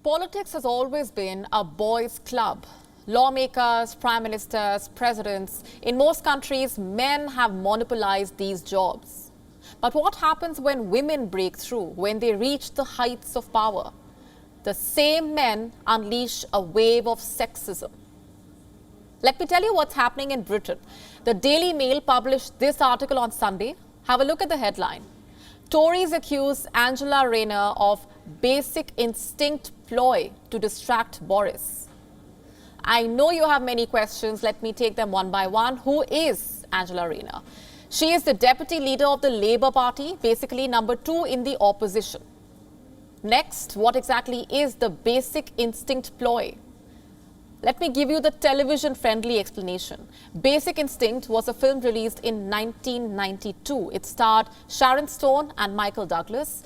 Politics has always been a boys' club. Lawmakers, prime ministers, presidents, in most countries, men have monopolized these jobs. But what happens when women break through, when they reach the heights of power? The same men unleash a wave of sexism. Let me tell you what's happening in Britain. The Daily Mail published this article on Sunday. Have a look at the headline. Tories accuse Angela Rayner of basic instinct ploy to distract Boris. I know you have many questions. Let me take them one by one. Who is Angela Rayner? She is the deputy leader of the Labour Party, basically number 2 in the opposition. Next, what exactly is the basic instinct ploy? Let me give you the television-friendly explanation. Basic Instinct was a film released in 1992. It starred Sharon Stone and Michael Douglas.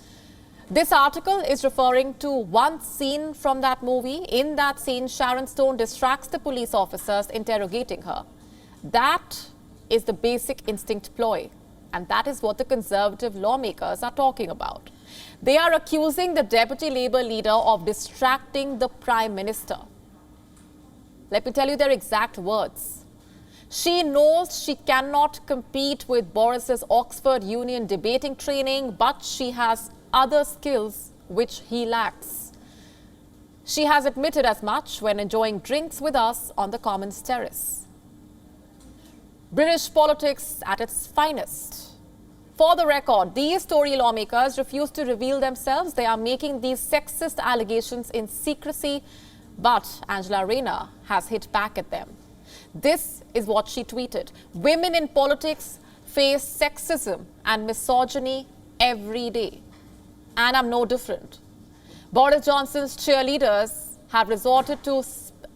This article is referring to one scene from that movie. In that scene, Sharon Stone distracts the police officers interrogating her. That is the basic instinct ploy. And that is what the Conservative lawmakers are talking about. They are accusing the Deputy Labour leader of distracting the Prime Minister. Let me tell you their exact words. She knows she cannot compete with Boris's Oxford Union debating training, but she has other skills which he lacks. She has admitted as much when enjoying drinks with us on the Commons terrace. British politics at its finest. For the record, these Tory lawmakers refuse to reveal themselves. They are making these sexist allegations in secrecy, but Angela Rayner has hit back at them. This is what she tweeted. Women in politics face sexism and misogyny every day. And I'm no different. Boris Johnson's cheerleaders have resorted to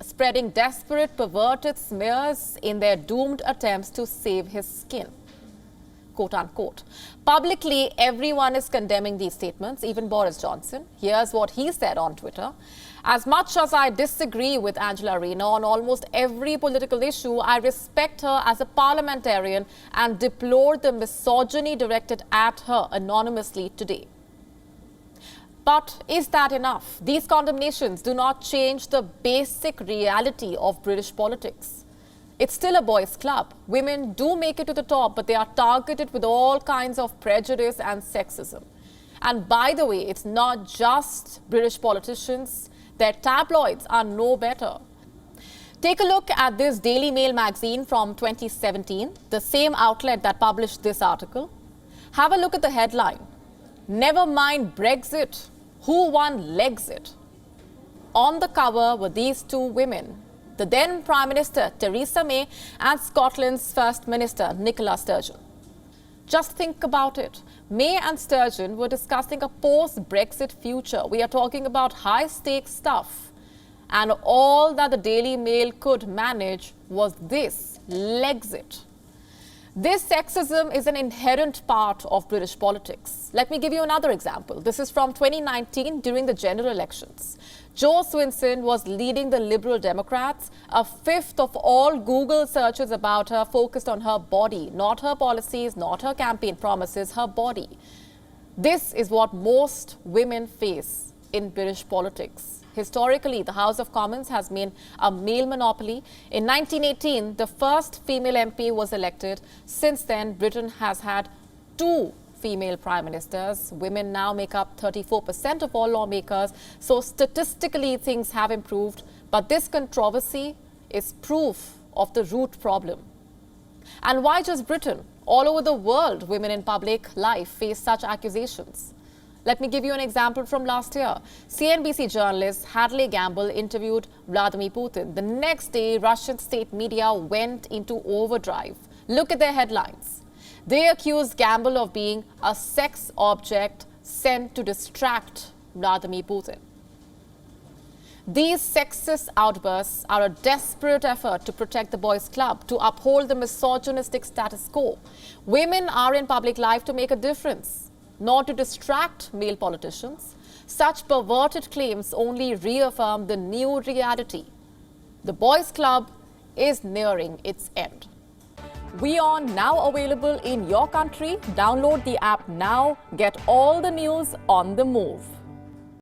spreading desperate, perverted smears in their doomed attempts to save his skin. Quote unquote. Publicly, everyone is condemning these statements, even Boris Johnson. Here's what he said on Twitter. As much as I disagree with Angela Rayner on almost every political issue, I respect her as a parliamentarian and deplore the misogyny directed at her anonymously today. But is that enough? These condemnations do not change the basic reality of British politics. It's still a boys' club. Women do make it to the top, but they are targeted with all kinds of prejudice and sexism. And by the way, it's not just British politicians. Their tabloids are no better. Take a look at this Daily Mail magazine from 2017, the same outlet that published this article. Have a look at the headline. Never mind Brexit. Who won Lexit? On the cover were these two women, the then Prime Minister Theresa May and Scotland's First Minister Nicola Sturgeon. Just think about it. May and Sturgeon were discussing a post-Brexit future. We are talking about high-stakes stuff. And all that the Daily Mail could manage was this, Lexit. This sexism is an inherent part of British politics. Let me give you another example. This is from 2019 during the general elections. Jo Swinson was leading the Liberal Democrats. A fifth of all Google searches about her focused on her body, not her policies, not her campaign promises, her body. This is what most women face in British politics. Historically, the House of Commons has been a male monopoly. In 1918, the first female MP was elected. Since then, Britain has had 2 female prime ministers. Women now make up 34% of all lawmakers. So statistically, things have improved. But this controversy is proof of the root problem. And why just Britain? All over the world, women in public life face such accusations. Let me give you an example from last year. CNBC journalist Hadley Gamble interviewed Vladimir Putin. The next day, Russian state media went into overdrive. Look at their headlines. They accused Gamble of being a sex object sent to distract Vladimir Putin. These sexist outbursts are a desperate effort to protect the boys' club, to uphold the misogynistic status quo. Women are in public life to make a difference, not to distract male politicians. Such perverted claims only reaffirm the new reality. The boys' club is nearing its end. WION now available in your country. Download the app now. Get all the news on the move.